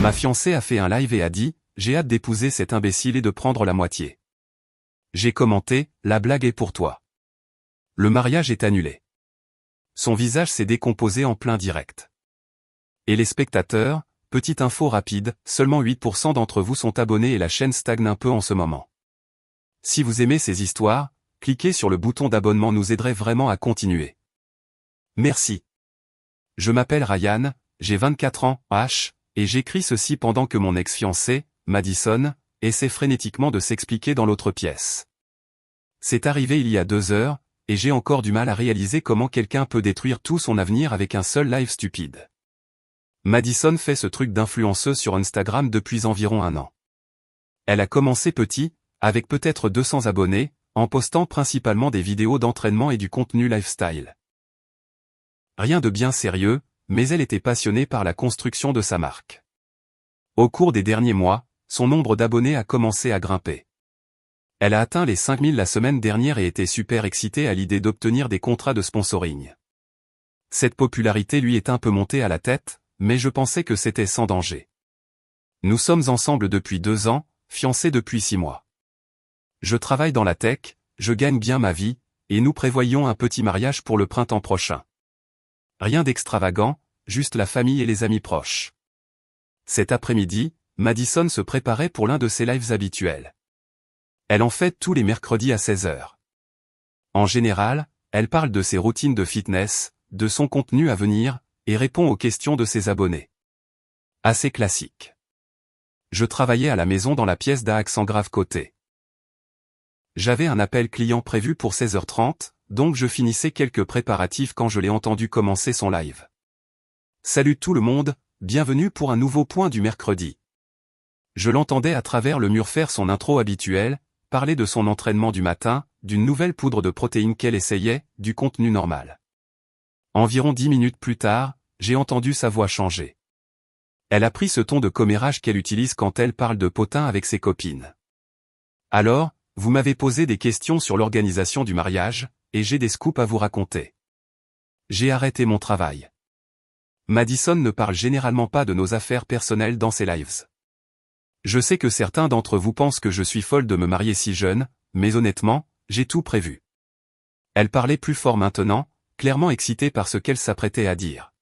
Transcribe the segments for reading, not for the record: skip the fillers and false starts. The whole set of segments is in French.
Ma fiancée a fait un live et a dit « J'ai hâte d'épouser cet imbécile et de prendre la moitié ». J'ai commenté « La blague est pour toi ». Le mariage est annulé. Son visage s'est décomposé en plein direct. Et les spectateurs, petite info rapide, seulement 8% d'entre vous sont abonnés et la chaîne stagne un peu en ce moment. Si vous aimez ces histoires, cliquez sur le bouton d'abonnement, nous aiderait vraiment à continuer. Merci. Je m'appelle Ryan, j'ai 24 ans, et j'écris ceci pendant que mon ex-fiancée, Madison, essaie frénétiquement de s'expliquer dans l'autre pièce. C'est arrivé il y a 2 heures, et j'ai encore du mal à réaliser comment quelqu'un peut détruire tout son avenir avec un seul live stupide. Madison fait ce truc d'influenceuse sur Instagram depuis environ 1 an. Elle a commencé petit, avec peut-être 200 abonnés, en postant principalement des vidéos d'entraînement et du contenu lifestyle. Rien de bien sérieux, mais elle était passionnée par la construction de sa marque. Au cours des derniers mois, son nombre d'abonnés a commencé à grimper. Elle a atteint les 5000 la semaine dernière et était super excitée à l'idée d'obtenir des contrats de sponsoring. Cette popularité lui est un peu montée à la tête, mais je pensais que c'était sans danger. Nous sommes ensemble depuis 2 ans, fiancés depuis 6 mois. Je travaille dans la tech, je gagne bien ma vie, et nous prévoyons un petit mariage pour le printemps prochain. Rien d'extravagant, juste la famille et les amis proches. Cet après-midi, Madison se préparait pour l'un de ses lives habituels. Elle en fait tous les mercredis à 16h. En général, elle parle de ses routines de fitness, de son contenu à venir, et répond aux questions de ses abonnés. Assez classique. Je travaillais à la maison dans la pièce d'à accent grave côté. J'avais un appel client prévu pour 16h30, donc je finissais quelques préparatifs quand je l'ai entendu commencer son live. Salut tout le monde, bienvenue pour un nouveau point du mercredi. Je l'entendais à travers le mur faire son intro habituelle, parler de son entraînement du matin, d'une nouvelle poudre de protéines qu'elle essayait, du contenu normal. Environ 10 minutes plus tard, j'ai entendu sa voix changer. Elle a pris ce ton de commérage qu'elle utilise quand elle parle de potin avec ses copines. Alors, vous m'avez posé des questions sur l'organisation du mariage, et j'ai des scoops à vous raconter. J'ai arrêté mon travail. Madison ne parle généralement pas de nos affaires personnelles dans ses lives. Je sais que certains d'entre vous pensent que je suis folle de me marier si jeune, mais honnêtement, j'ai tout prévu. Elle parlait plus fort maintenant, clairement excitée par ce qu'elle s'apprêtait à dire.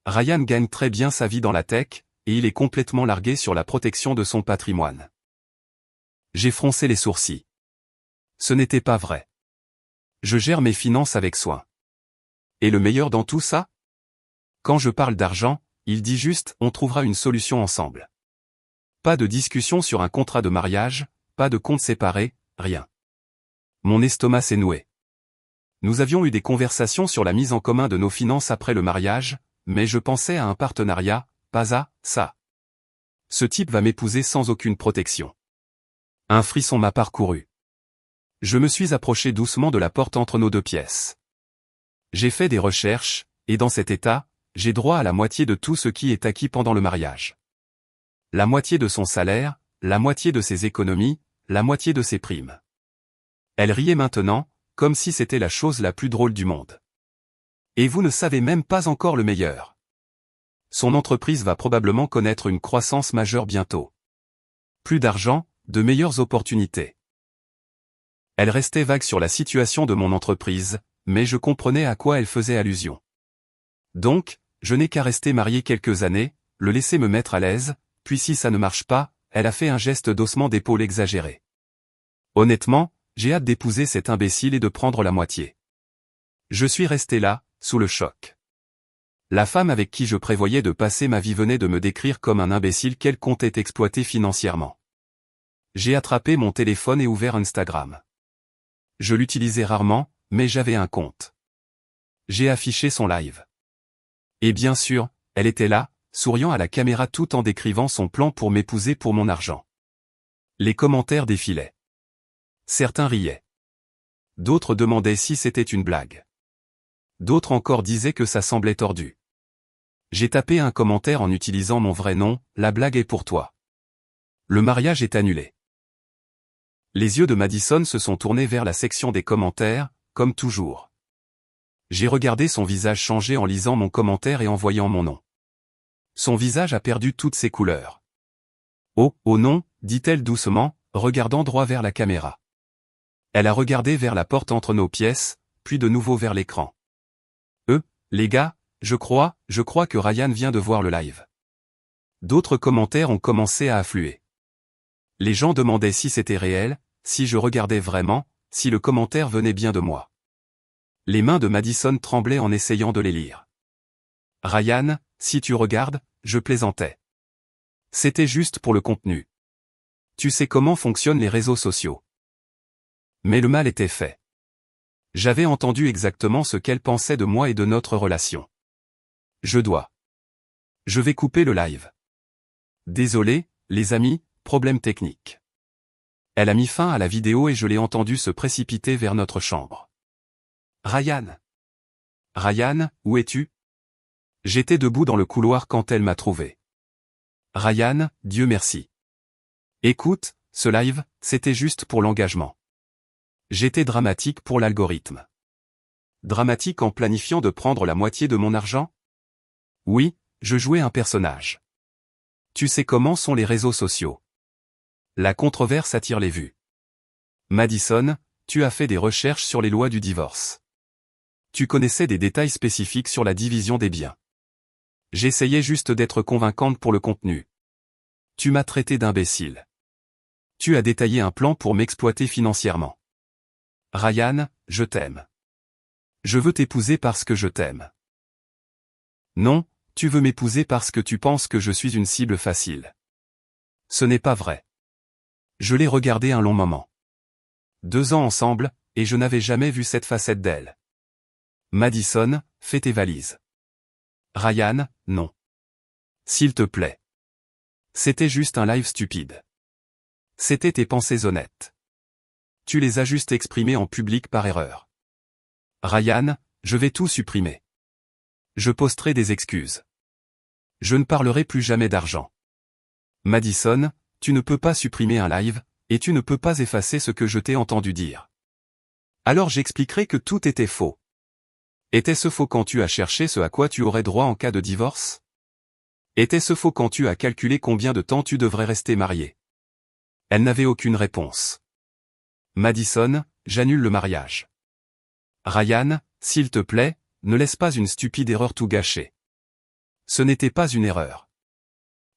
Ryan gagne très bien sa vie dans la tech, et il est complètement largué sur la protection de son patrimoine. J'ai froncé les sourcils. Ce n'était pas vrai. Je gère mes finances avec soin. Et le meilleur dans tout ça? Quand je parle d'argent, il dit juste « on trouvera une solution ensemble ». Pas de discussion sur un contrat de mariage, pas de compte séparé, rien. Mon estomac s'est noué. Nous avions eu des conversations sur la mise en commun de nos finances après le mariage, mais je pensais à un partenariat, pas à ça. Ce type va m'épouser sans aucune protection. Un frisson m'a parcouru. Je me suis approché doucement de la porte entre nos 2 pièces. J'ai fait des recherches, et dans cet état, j'ai droit à la moitié de tout ce qui est acquis pendant le mariage. La moitié de son salaire, la moitié de ses économies, la moitié de ses primes. Elle riait maintenant, comme si c'était la chose la plus drôle du monde. Et vous ne savez même pas encore le meilleur. Son entreprise va probablement connaître une croissance majeure bientôt. Plus d'argent, de meilleures opportunités. Elle restait vague sur la situation de mon entreprise, mais je comprenais à quoi elle faisait allusion. Donc, je n'ai qu'à rester marié quelques années, le laisser me mettre à l'aise, puis si ça ne marche pas, elle a fait un geste d'haussement d'épaule exagéré. Honnêtement, j'ai hâte d'épouser cet imbécile et de prendre la moitié. Je suis resté là, sous le choc. La femme avec qui je prévoyais de passer ma vie venait de me décrire comme un imbécile qu'elle comptait exploiter financièrement. J'ai attrapé mon téléphone et ouvert Instagram. Je l'utilisais rarement, mais j'avais un compte. J'ai affiché son live. Et bien sûr, elle était là, souriant à la caméra tout en décrivant son plan pour m'épouser pour mon argent. Les commentaires défilaient. Certains riaient. D'autres demandaient si c'était une blague. D'autres encore disaient que ça semblait tordu. J'ai tapé un commentaire en utilisant mon vrai nom, la blague est pour toi. Le mariage est annulé. Les yeux de Madison se sont tournés vers la section des commentaires, comme toujours. J'ai regardé son visage changer en lisant mon commentaire et en voyant mon nom. Son visage a perdu toutes ses couleurs. Oh, oh non, dit-elle doucement, regardant droit vers la caméra. Elle a regardé vers la porte entre nos pièces, puis de nouveau vers l'écran. Les gars, je crois que Ryan vient de voir le live. D'autres commentaires ont commencé à affluer. Les gens demandaient si c'était réel, si je regardais vraiment, si le commentaire venait bien de moi. Les mains de Madison tremblaient en essayant de les lire. Ryan, si tu regardes, je plaisantais. C'était juste pour le contenu. Tu sais comment fonctionnent les réseaux sociaux. Mais le mal était fait. J'avais entendu exactement ce qu'elle pensait de moi et de notre relation. Je vais couper le live. Désolé, les amis, problème technique. Elle a mis fin à la vidéo et je l'ai entendu se précipiter vers notre chambre. Ryan, où es-tu? J'étais debout dans le couloir quand elle m'a trouvé. Ryan, Dieu merci. Écoute, ce live, c'était juste pour l'engagement. J'étais dramatique pour l'algorithme. Dramatique en planifiant de prendre la moitié de mon argent? Oui, je jouais un personnage. Tu sais comment sont les réseaux sociaux. La controverse attire les vues. Madison, tu as fait des recherches sur les lois du divorce. Tu connaissais des détails spécifiques sur la division des biens. J'essayais juste d'être convaincante pour le contenu. Tu m'as traité d'imbécile. Tu as détaillé un plan pour m'exploiter financièrement. Ryan, je t'aime. Je veux t'épouser parce que je t'aime. Non, tu veux m'épouser parce que tu penses que je suis une cible facile. Ce n'est pas vrai. Je l'ai regardé un long moment. 2 ans ensemble, et je n'avais jamais vu cette facette d'elle. Madison, fais tes valises. Ryan, non. S'il te plaît. C'était juste un live stupide. C'était tes pensées honnêtes. Tu les as juste exprimées en public par erreur. Ryan, je vais tout supprimer. Je posterai des excuses. Je ne parlerai plus jamais d'argent. Madison, tu ne peux pas supprimer un live, et tu ne peux pas effacer ce que je t'ai entendu dire. Alors j'expliquerai que tout était faux. Était-ce faux quand tu as cherché ce à quoi tu aurais droit en cas de divorce? Était-ce faux quand tu as calculé combien de temps tu devrais rester marié? Elle n'avait aucune réponse. Madison, j'annule le mariage. Ryan, s'il te plaît, ne laisse pas une stupide erreur tout gâcher. Ce n'était pas une erreur.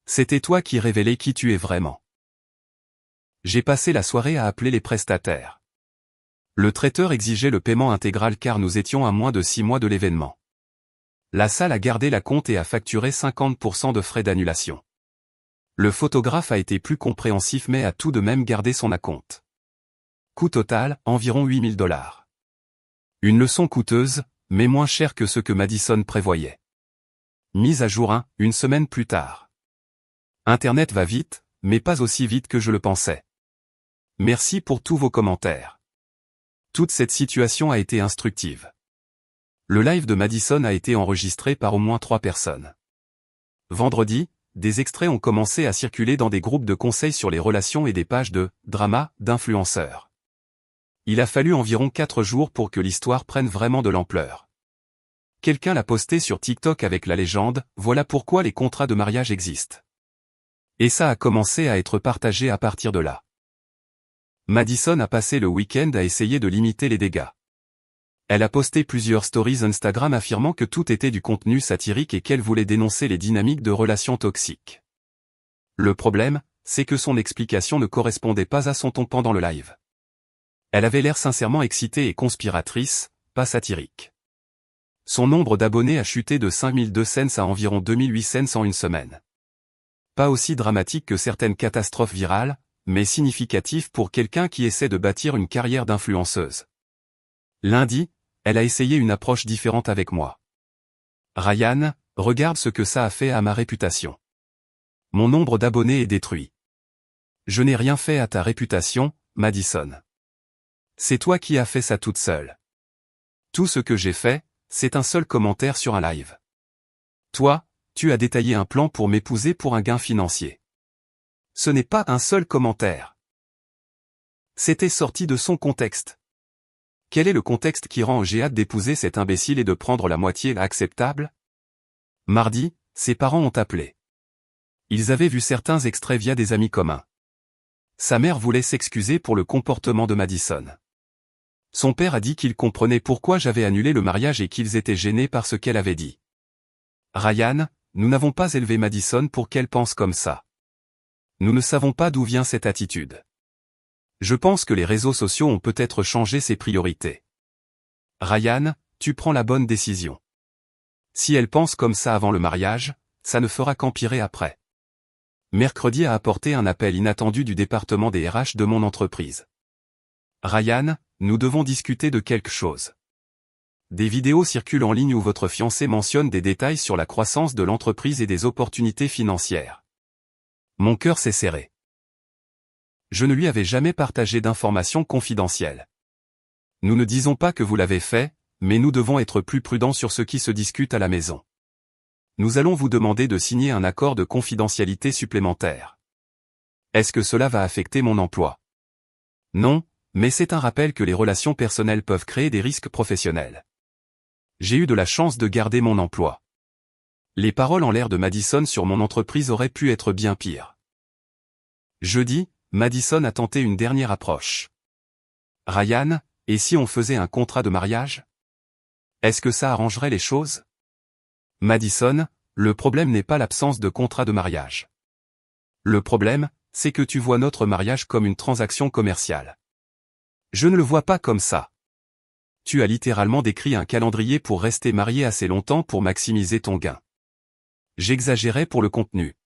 C'était toi qui révélais qui tu es vraiment. J'ai passé la soirée à appeler les prestataires. Le traiteur exigeait le paiement intégral car nous étions à moins de 6 mois de l'événement. La salle a gardé la compte et a facturé 50% de frais d'annulation. Le photographe a été plus compréhensif mais a tout de même gardé son acompte. Coût total, environ $8 000. Une leçon coûteuse, mais moins chère que ce que Madison prévoyait. Mise à jour 1 semaine plus tard. Internet va vite, mais pas aussi vite que je le pensais. Merci pour tous vos commentaires. Toute cette situation a été instructive. Le live de Madison a été enregistré par au moins 3 personnes. Vendredi, des extraits ont commencé à circuler dans des groupes de conseils sur les relations et des pages de « drama » d'influenceurs. Il a fallu environ 4 jours pour que l'histoire prenne vraiment de l'ampleur. Quelqu'un l'a posté sur TikTok avec la légende « Voilà pourquoi les contrats de mariage existent ». Et ça a commencé à être partagé à partir de là. Madison a passé le week-end à essayer de limiter les dégâts. Elle a posté plusieurs stories Instagram affirmant que tout était du contenu satirique et qu'elle voulait dénoncer les dynamiques de relations toxiques. Le problème, c'est que son explication ne correspondait pas à son ton pendant le live. Elle avait l'air sincèrement excitée et conspiratrice, pas satirique. Son nombre d'abonnés a chuté de 5200 à environ 2800 en une semaine. Pas aussi dramatique que certaines catastrophes virales, mais significatif pour quelqu'un qui essaie de bâtir une carrière d'influenceuse. Lundi, elle a essayé une approche différente avec moi. Ryan, regarde ce que ça a fait à ma réputation. Mon nombre d'abonnés est détruit. Je n'ai rien fait à ta réputation, Madison. C'est toi qui as fait ça toute seule. Tout ce que j'ai fait, c'est un seul commentaire sur un live. Toi, tu as détaillé un plan pour m'épouser pour un gain financier. Ce n'est pas un seul commentaire. C'était sorti de son contexte. Quel est le contexte qui rend j'ai hâte d'épouser cet imbécile et de prendre la moitié acceptable? Mardi, ses parents ont appelé. Ils avaient vu certains extraits via des amis communs. Sa mère voulait s'excuser pour le comportement de Madison. Son père a dit qu'il comprenait pourquoi j'avais annulé le mariage et qu'ils étaient gênés par ce qu'elle avait dit. Ryan, nous n'avons pas élevé Madison pour qu'elle pense comme ça. Nous ne savons pas d'où vient cette attitude. Je pense que les réseaux sociaux ont peut-être changé ses priorités. Ryan, tu prends la bonne décision. Si elle pense comme ça avant le mariage, ça ne fera qu'empirer après. Mercredi a apporté un appel inattendu du département des RH de mon entreprise. Ryan, nous devons discuter de quelque chose. Des vidéos circulent en ligne où votre fiancé mentionne des détails sur la croissance de l'entreprise et des opportunités financières. Mon cœur s'est serré. Je ne lui avais jamais partagé d'informations confidentielles. Nous ne disons pas que vous l'avez fait, mais nous devons être plus prudents sur ce qui se discute à la maison. Nous allons vous demander de signer un accord de confidentialité supplémentaire. Est-ce que cela va affecter mon emploi? Non, mais c'est un rappel que les relations personnelles peuvent créer des risques professionnels. J'ai eu de la chance de garder mon emploi. Les paroles en l'air de Madison sur mon entreprise auraient pu être bien pires. Jeudi, Madison a tenté une dernière approche. Ryan, et si on faisait un contrat de mariage? Est-ce que ça arrangerait les choses? Madison, le problème n'est pas l'absence de contrat de mariage. Le problème, c'est que tu vois notre mariage comme une transaction commerciale. Je ne le vois pas comme ça. Tu as littéralement décrit un calendrier pour rester marié assez longtemps pour maximiser ton gain. J'exagérais pour le contenu.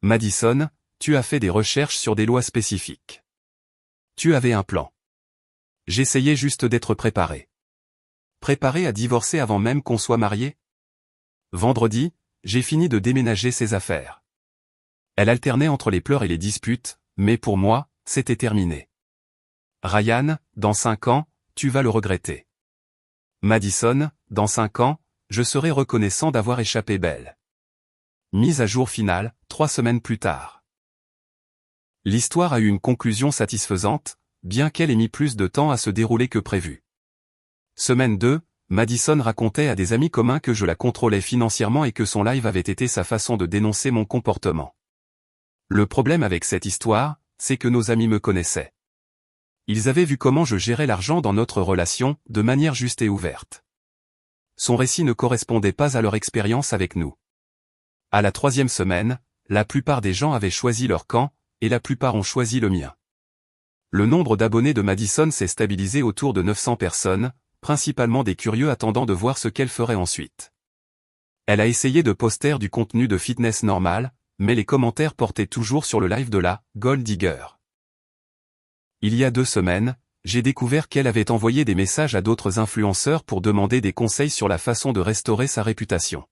Madison, tu as fait des recherches sur des lois spécifiques. Tu avais un plan. J'essayais juste d'être préparé. Préparé à divorcer avant même qu'on soit marié? Vendredi, j'ai fini de déménager ses affaires. Elle alternait entre les pleurs et les disputes, mais pour moi, c'était terminé. Ryan, dans 5 ans, tu vas le regretter. Madison, dans 5 ans, je serai reconnaissant d'avoir échappé belle. Mise à jour finale, 3 semaines plus tard. L'histoire a eu une conclusion satisfaisante, bien qu'elle ait mis plus de temps à se dérouler que prévu. Semaine 2, Madison racontait à des amis communs que je la contrôlais financièrement et que son live avait été sa façon de dénoncer mon comportement. Le problème avec cette histoire, c'est que nos amis me connaissaient. Ils avaient vu comment je gérais l'argent dans notre relation, de manière juste et ouverte. Son récit ne correspondait pas à leur expérience avec nous. À la 3e semaine, la plupart des gens avaient choisi leur camp, et la plupart ont choisi le mien. Le nombre d'abonnés de Madison s'est stabilisé autour de 900 personnes, principalement des curieux attendant de voir ce qu'elle ferait ensuite. Elle a essayé de poster du contenu de fitness normal, mais les commentaires portaient toujours sur le live de la Gold Digger. Il y a 2 semaines, j'ai découvert qu'elle avait envoyé des messages à d'autres influenceurs pour demander des conseils sur la façon de restaurer sa réputation.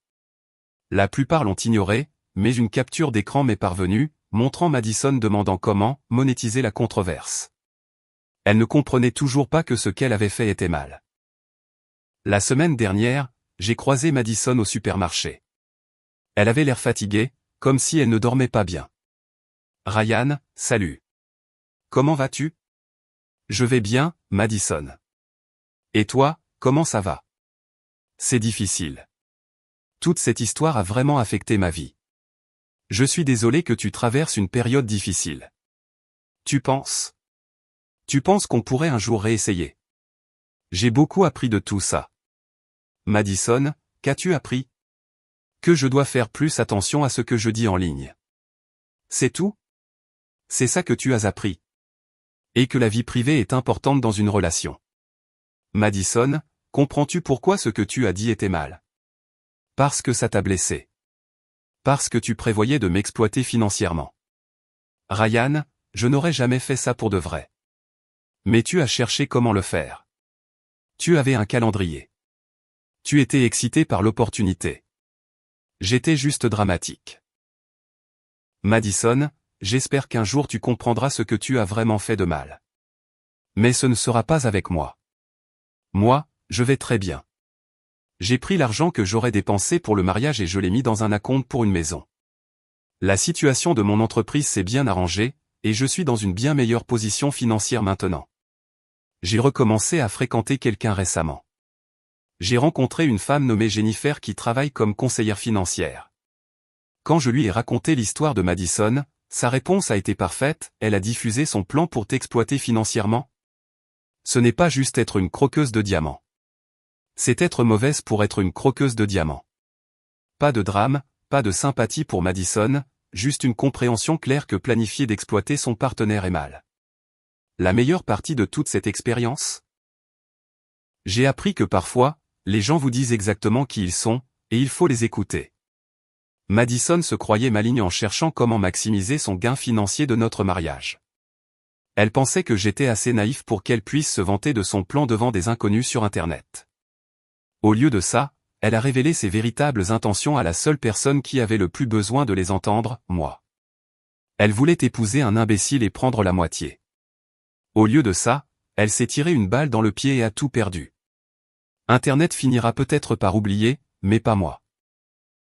La plupart l'ont ignoré, mais une capture d'écran m'est parvenue, montrant Madison demandant comment monétiser la controverse. Elle ne comprenait toujours pas que ce qu'elle avait fait était mal. La semaine dernière, j'ai croisé Madison au supermarché. Elle avait l'air fatiguée, comme si elle ne dormait pas bien. Ryan, salut. Comment vas-tu? Je vais bien, Madison. Et toi, comment ça va? C'est difficile. Toute cette histoire a vraiment affecté ma vie. Je suis désolé que tu traverses une période difficile. Tu penses qu'on pourrait un jour réessayer? J'ai beaucoup appris de tout ça. Madison, qu'as-tu appris? Que je dois faire plus attention à ce que je dis en ligne. C'est tout? C'est ça que tu as appris. Et que la vie privée est importante dans une relation. Madison, comprends-tu pourquoi ce que tu as dit était mal? Parce que ça t'a blessé. Parce que tu prévoyais de m'exploiter financièrement. Ryan, je n'aurais jamais fait ça pour de vrai. Mais tu as cherché comment le faire. Tu avais un calendrier. Tu étais excité par l'opportunité. J'étais juste dramatique. Madison, j'espère qu'un jour tu comprendras ce que tu as vraiment fait de mal. Mais ce ne sera pas avec moi. Moi, je vais très bien. J'ai pris l'argent que j'aurais dépensé pour le mariage et je l'ai mis dans un acompte pour une maison. La situation de mon entreprise s'est bien arrangée, et je suis dans une bien meilleure position financière maintenant. J'ai recommencé à fréquenter quelqu'un récemment. J'ai rencontré une femme nommée Jennifer qui travaille comme conseillère financière. Quand je lui ai raconté l'histoire de Madison, sa réponse a été parfaite, elle a diffusé son plan pour t'exploiter financièrement. Ce n'est pas juste être une croqueuse de diamants. C'est être mauvaise pour être une croqueuse de diamants. Pas de drame, pas de sympathie pour Madison, juste une compréhension claire que planifier d'exploiter son partenaire est mal. La meilleure partie de toute cette expérience? J'ai appris que parfois, les gens vous disent exactement qui ils sont, et il faut les écouter. Madison se croyait maligne en cherchant comment maximiser son gain financier de notre mariage. Elle pensait que j'étais assez naïf pour qu'elle puisse se vanter de son plan devant des inconnus sur Internet. Au lieu de ça, elle a révélé ses véritables intentions à la seule personne qui avait le plus besoin de les entendre, moi. Elle voulait épouser un imbécile et prendre la moitié. Au lieu de ça, elle s'est tiré une balle dans le pied et a tout perdu. Internet finira peut-être par oublier, mais pas moi.